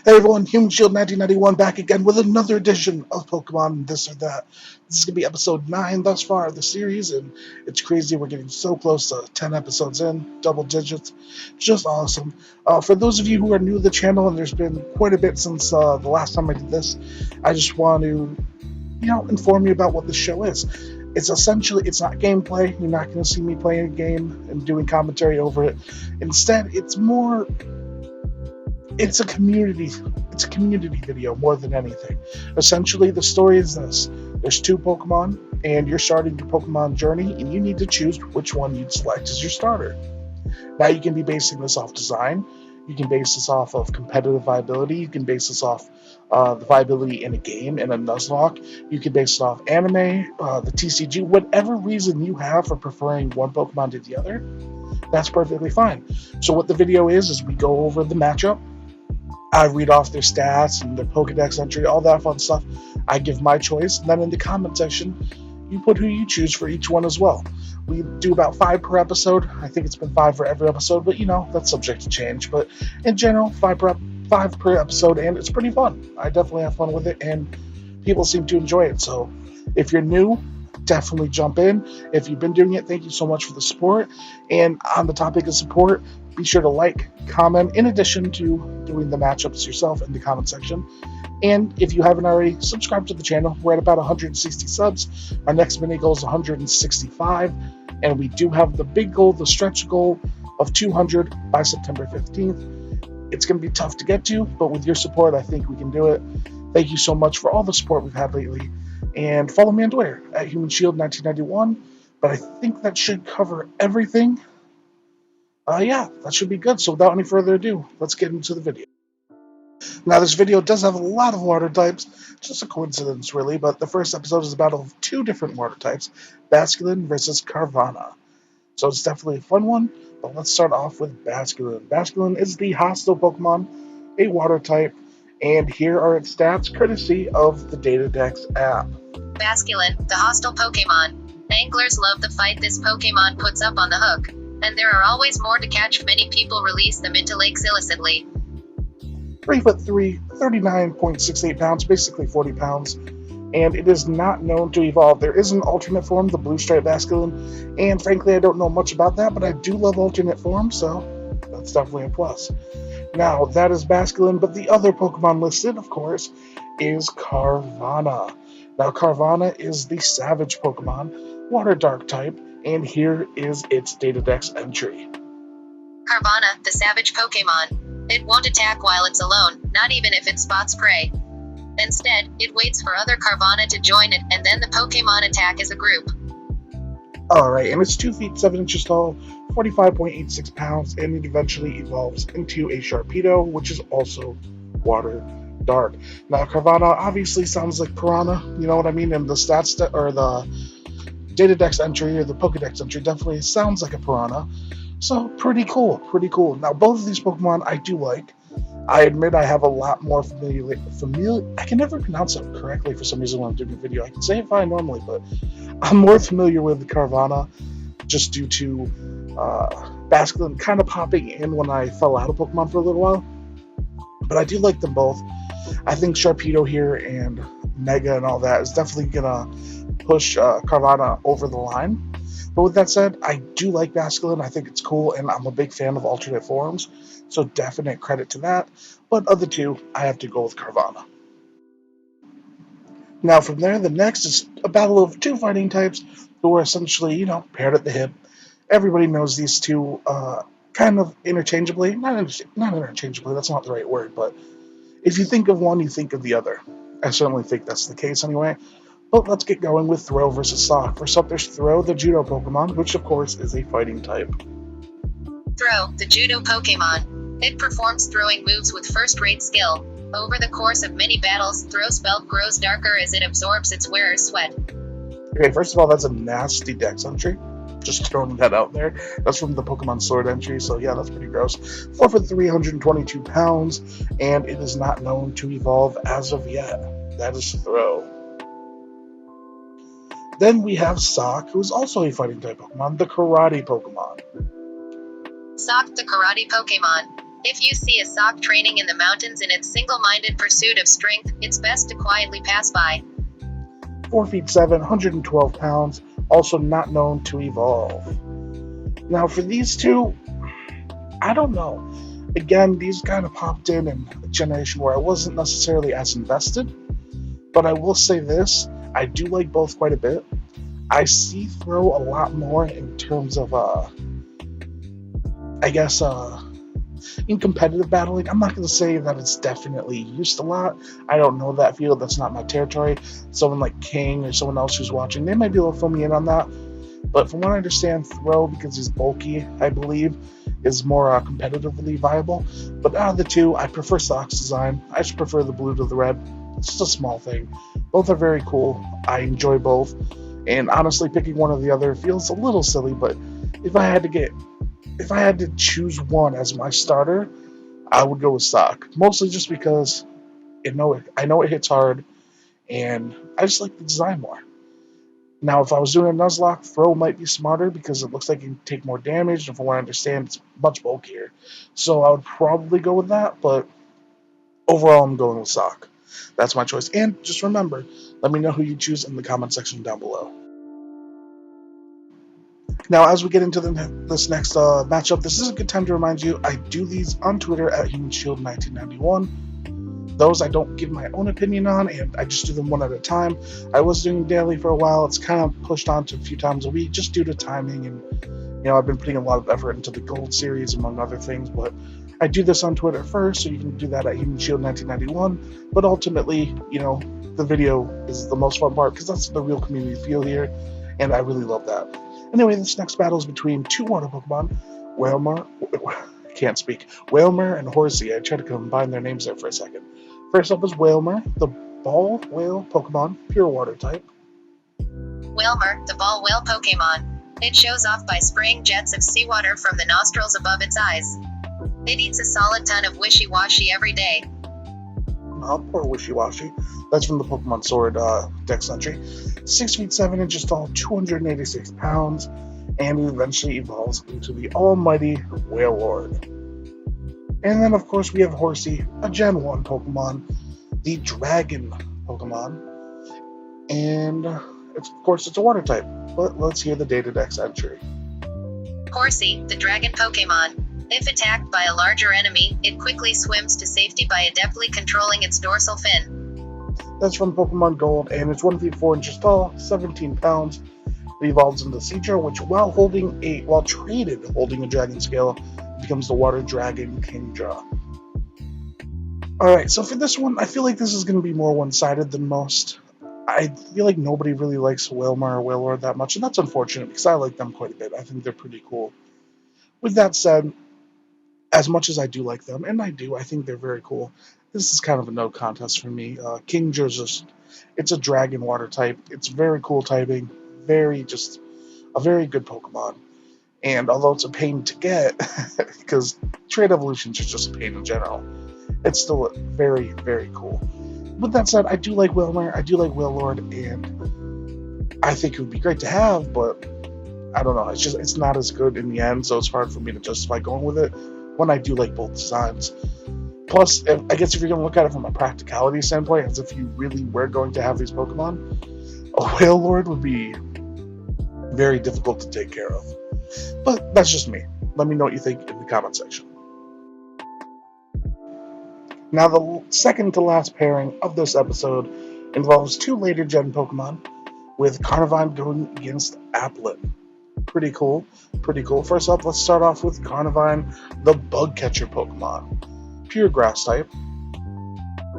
Hey everyone, Human Shield 1991 back again with another edition of Pokemon This or That. This is going to be episode 9 thus far of the series, and it's crazy. We're getting so close to 10 episodes in, double digits. Just awesome. For those of you who are new to the channel, and there's been quite a bit since the last time I did this, I just want to, inform you about what the show is. It's not gameplay. You're not going to see me playing a game and doing commentary over it. Instead, it's a community video more than anything. Essentially, the story is this: there's two Pokemon, and you're starting your Pokemon journey, and you need to choose which one you'd select as your starter. Now, you can be basing this off design, you can base this off of competitive viability, you can base this off the viability in a game, in a Nuzlocke, you can base it off anime, the TCG, whatever reason you have for preferring one Pokemon to the other, that's perfectly fine. So what the video is we go over the matchup. I read off their stats and their Pokedex entry, all that fun stuff. I give my choice, and then in the comment section, you put who you choose for each one as well. We do about 5 per episode. I think it's been 5 for every episode, but that's subject to change. But in general, 5 per episode, and it's pretty fun. I definitely have fun with it, and people seem to enjoy it. So if you're new, definitely jump in. If you've been doing it, thank you so much for the support. And on the topic of support, be sure to like, comment, in addition to doing the matchups yourself in the comment section. And if you haven't already, subscribe to the channel. We're at about 160 subs. Our next mini goal is 165. And we do have the big goal, the stretch goal of 200 by September 15th. It's going to be tough to get to, but with your support, I think we can do it. Thank you so much for all the support we've had lately. And follow me on Twitter at Human Shield 1991. But I think that should cover everything. That should be good. So without any further ado, let's get into the video. Now, this video does have a lot of water types, just a coincidence really, but the first episode is a battle of 2 different water types, Basculin versus Carvanha. So it's definitely a fun one, but let's start off with Basculin. Basculin is the hostile Pokemon, a water type, and here are its stats courtesy of the Datadex app. Basculin, the hostile Pokemon. Anglers love the fight this Pokemon puts up on the hook, and there are always more to catch. Many people release them into lakes illicitly. 3'3", 39.68 pounds, basically 40 pounds, and it is not known to evolve. There is an alternate form, the Blue Stripe Basculin, and frankly I don't know much about that, but I do love alternate forms, so that's definitely a plus. Now, that is Basculin, but the other Pokemon listed, of course, is Carvanha. Now, Carvanha is the Savage Pokemon, Water Dark type, and here is its Datadex entry. Carvanha, the Savage Pokemon. It won't attack while it's alone, not even if it spots prey. Instead, it waits for other Carvanha to join it, and then the Pokemon attack as a group. Alright, and it's 2 feet 7 inches tall, 45.86 pounds, and it eventually evolves into a Sharpedo, which is also water dark. Now, Carvanha obviously sounds like Piranha, you know what I mean? And the stats or the Datadex entry or the Pokedex entry definitely sounds like a Piranha. So, pretty cool. Now, both of these Pokemon I do like. I admit I have a lot more familiar. I can never pronounce it correctly for some reason when I'm doing a video. I can say it fine normally, but I'm more familiar with Carvanha just due to Basculin kind of popping in when I fell out of Pokemon for a little while. But I do like them both. I think Sharpedo here and Mega and all that is definitely going to push Carvanha over the line. But with that said, I do like Basculin. I think it's cool, and I'm a big fan of alternate forms, so definite credit to that. But of the two, I have to go with Carvanha. Now from there, the next is a battle of 2 fighting types who are essentially, paired at the hip. Everybody knows these two kind of interchangeably. Not interchangeably, that's not the right word, but if you think of one, you think of the other. I certainly think that's the case anyway. But let's get going with Throh versus Sawk. First up, there's Throh, the Judo Pokemon, which of course is a fighting type. Throh, the Judo Pokemon. It performs throwing moves with first-rate skill. Over the course of many battles, Through's belt grows darker as it absorbs its wearer's sweat. Okay, first of all, that's a nasty dex entry. Just throwing that out there. That's from the Pokemon Sword entry, so yeah, that's pretty gross. 4'3", 322 pounds, and it is not known to evolve as of yet. That is Throh. Then we have Sawk, who is also a fighting type Pokemon, the Karate Pokemon. Sawk, the Karate Pokemon. If you see a Sawk training in the mountains in its single-minded pursuit of strength, it's best to quietly pass by. 4 feet 7, 112 pounds, also not known to evolve. Now for these two, I don't know. Again, these kind of popped in a generation where I wasn't necessarily as invested, but I will say this, I do like both quite a bit. I see Throh a lot more in terms of, in competitive battling. I'm not going to say that it's definitely used a lot. I don't know that field. That's not my territory. Someone like King or someone else who's watching, they might be able to fill me in on that. But from what I understand, Throh, because he's bulky, I believe, is more competitively viable. But out of the two, I prefer Sawk's design. I just prefer the blue to the red. It's just a small thing. Both are very cool. I enjoy both. And honestly, picking one or the other feels a little silly, but if I had to choose one as my starter, I would go with Sawk. Mostly just because I know it hits hard, and I just like the design more. Now, if I was doing a Nuzlocke, Throh might be smarter because it looks like it can take more damage, and from what I understand, it's much bulkier. So I would probably go with that, but overall, I'm going with Sawk. That's my choice. And just remember, let me know who you choose in the comment section down below. Now, as we get into this next matchup, this is a good time to remind you, I do these on Twitter at HumanShield1991. Those I don't give my own opinion on, and I just do them one at a time. I was doing daily for a while. It's kind of pushed on to a few times a week just due to timing, and I've been putting a lot of effort into the Gold series, among other things, but I do this on Twitter first, so you can do that at HumanShield1991, but ultimately, the video is the most fun part, because that's the real community feel here, and I really love that. Anyway, this next battle is between two water Pokemon, Wailmer and Horsea. I tried to combine their names there for a second. First up is Wailmer, the ball whale Pokemon, pure water type. Wailmer, the ball whale Pokemon. It shows off by spraying jets of seawater from the nostrils above its eyes. It eats a solid ton of wishy-washy every day. Oh, poor wishy-washy. That's from the Pokemon Sword Dex entry. 6 feet 7 inches tall, 286 pounds, and it eventually evolves into the almighty Wailord. And then, of course, we have Horsea, a Gen 1 Pokemon, the Dragon Pokemon, and of course it's a water type. But let's hear the Data Dex entry. Horsea, the Dragon Pokemon. If attacked by a larger enemy, it quickly swims to safety by adeptly controlling its dorsal fin. That's from Pokemon Gold, and it's 1 feet 4 inches tall, 17 pounds. It evolves into Seadra, which while traded holding a dragon scale, becomes the Water Dragon Kingdra. Alright, so for this one, I feel like this is going to be more one-sided than most. I feel like nobody really likes Wailmer or Wailord that much, and that's unfortunate because I like them quite a bit. I think they're pretty cool. With that said, as much as I do like them, and I think they're very cool, this is kind of a no contest for me. Kingdra's it's a dragon water type. It's very cool typing, a very good Pokemon. And although it's a pain to get, because trade evolutions are just a pain in general, it's still very, very cool. With that said, I do like Wailmer, I do like Wailord, and I think it would be great to have, but I don't know. It's not as good in the end, so it's hard for me to justify going with it when I do like both designs. Plus, I guess if you're going to look at it from a practicality standpoint, as if you really were going to have these Pokemon, a Wailord would be very difficult to take care of. But that's just me. Let me know what you think in the comment section. Now, the second to last pairing of this episode involves two later gen Pokemon, with Carnivine going against Applin. Pretty cool. First up, let's start off with Carnivine, the bug catcher Pokemon. Pure grass type.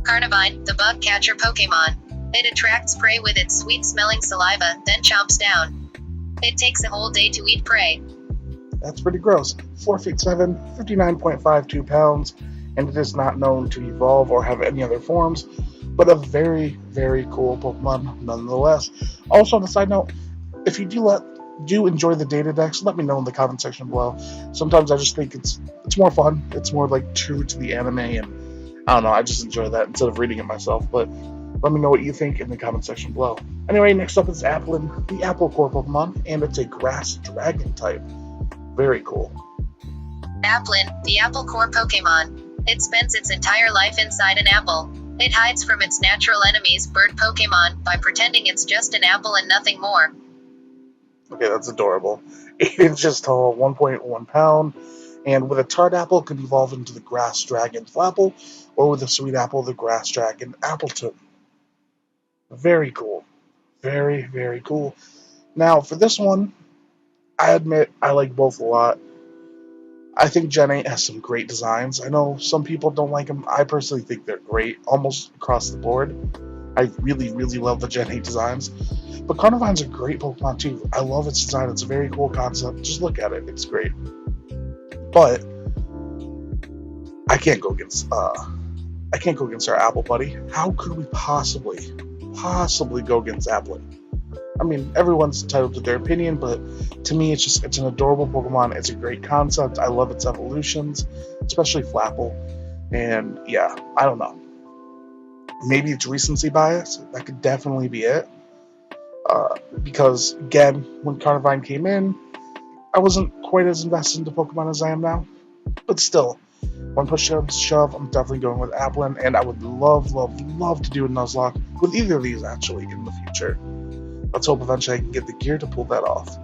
Carnivine, the bug catcher Pokemon. It attracts prey with its sweet-smelling saliva, then chomps down. It takes a whole day to eat prey. That's pretty gross. 4 feet 7, 59.52 pounds, and it is not known to evolve or have any other forms, but a very, very cool Pokemon nonetheless. Also, on a side note, if you do enjoy the data decks, let me know in the comment section below. Sometimes I just think it's more fun. It's more like true to the anime, and I don't know, I just enjoy that instead of reading it myself. But let me know what you think in the comment section below. Anyway, next up is Applin, the Apple Core Pokemon, and it's a grass dragon type. Very cool. Applin, the apple core Pokemon. It spends its entire life inside an apple. It hides from its natural enemies, bird Pokemon, by pretending it's just an apple and nothing more. Okay, that's adorable. 8 inches tall, 1.1 pound, and with a tart apple, it can evolve into the grass dragon Flapple, or with a sweet apple, the grass dragon Appleton. Very cool. Very, very cool. Now, for this one, I admit I like both a lot. I think Gen 8 has some great designs. I know some people don't like them. I personally think they're great, almost across the board. I really, really love the Gen 8 designs. But Carnivine's a great Pokemon too. I love its design. It's a very cool concept. Just look at it. It's great. But I can't go against our Apple buddy. How could we possibly go against Applin? I mean, everyone's entitled to their opinion, but to me, it's an adorable Pokemon. It's a great concept. I love its evolutions, especially Flapple. And yeah, I don't know. Maybe it's recency bias. That could definitely be it. Because again, when Carnivine came in, I wasn't quite as invested into Pokemon as I am now. But still, when push comes to shove, I'm definitely going with Applin, and I would love to do a Nuzlocke with either of these actually in the future. Let's hope eventually I can get the gear to pull that off.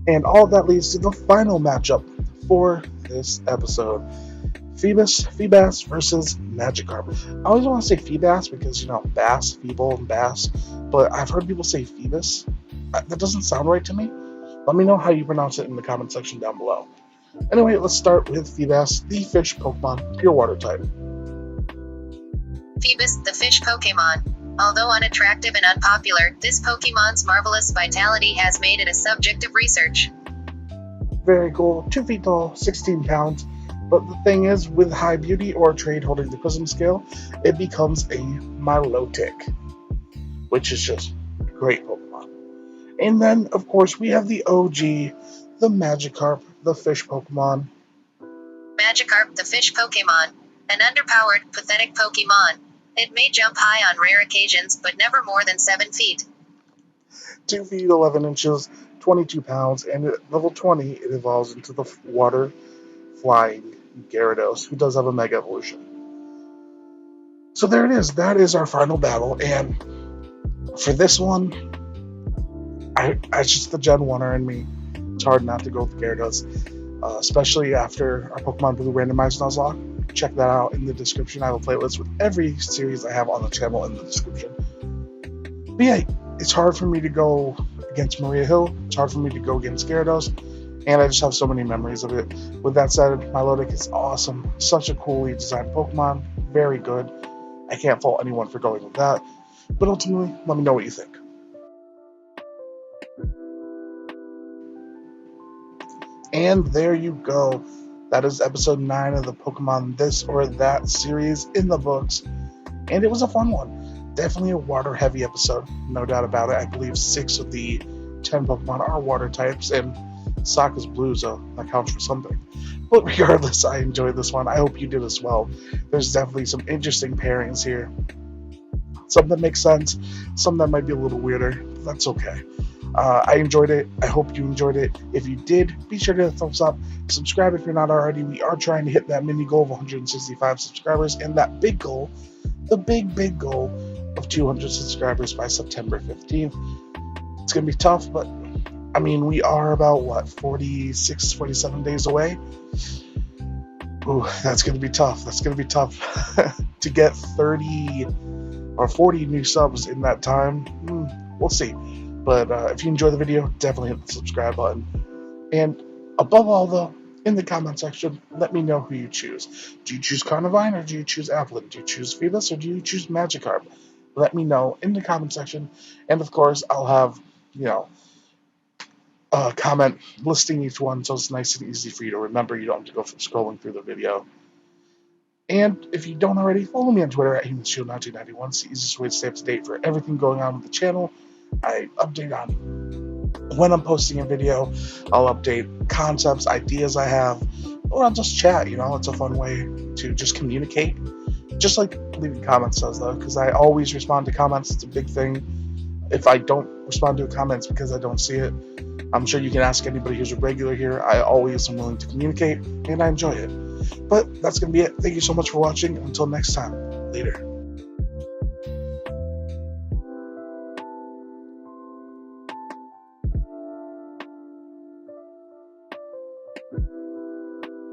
And all of that leads to the final matchup for this episode. Feebas versus Magikarp. I always want to say Feebas because, Bass, Feeble, and Bass, but I've heard people say Feebas. That doesn't sound right to me. Let me know how you pronounce it in the comment section down below. Anyway, let's start with Feebas, the fish Pokemon, pure water type. Feebas, the fish Pokemon. Although unattractive and unpopular, this Pokemon's marvelous vitality has made it a subject of research. Very cool. 2 feet tall, 16 pounds. But the thing is, with high beauty or trade holding the Prism scale, it becomes a Milotic, which is just a great Pokemon. And then, of course, we have the OG, the Magikarp, the fish Pokemon. Magikarp, the fish Pokemon. An underpowered, pathetic Pokemon. It may jump high on rare occasions, but never more than 7 feet. 2 feet 11 inches, 22 pounds, and at level 20, it evolves into the water flying Gyarados, who does have a Mega Evolution. So there it is. That is our final battle, and for this one, it's just the Gen 1er in me. It's hard not to go with Gyarados, especially after our Pokemon Blue Randomized Nuzlocke. Check that out in the description. I have a playlist with every series I have on the channel in the description. But yeah, it's hard for me to go against Maria Hill. It's hard for me to go against Gyarados. And I just have so many memories of it. With that said, Milotic is awesome. Such a coolly designed Pokemon. Very good. I can't fault anyone for going with that. But ultimately, let me know what you think. And there you go. That is episode 9 of the Pokemon This or That series in the books. And it was a fun one. Definitely a water-heavy episode. No doubt about it. I believe 6 of the 10 Pokemon are water types, and Sawk is blue, so that counts for something. But regardless, I enjoyed this one. I hope you did as well. There's definitely some interesting pairings here. Some that make sense, some that might be a little weirder. But that's okay. I enjoyed it. I hope you enjoyed it. If you did, be sure to hit a thumbs up. Subscribe if you're not already. We are trying to hit that mini goal of 165 subscribers and that big goal, the big goal of 200 subscribers by September 15th. It's going to be tough, but I mean, we are about, 46, 47 days away? Ooh, that's going to be tough. That's going to be tough to get 30 or 40 new subs in that time. We'll see. But if you enjoy the video, definitely hit the subscribe button. And above all, though, in the comment section, let me know who you choose. Do you choose Carnivine or do you choose Applin? Do you choose Feebas or do you choose Magikarp? Let me know in the comment section. And, of course, I'll have, a comment listing each one so it's nice and easy for you to remember. You don't have to go scrolling through the video. And if you don't already, follow me on Twitter at HumanShield1991. It's the easiest way to stay up to date for everything going on with the channel. I update on when I'm posting a video. I'll update concepts, ideas I have, or I'll just chat. It's a fun way to just communicate. Just like leaving comments does, though, because I always respond to comments. It's a big thing. If I don't respond to a comment, it's because I don't see it. I'm sure you can ask anybody who's a regular here. I always am willing to communicate, and I enjoy it. But that's going to be it. Thank you so much for watching. Until next time, later.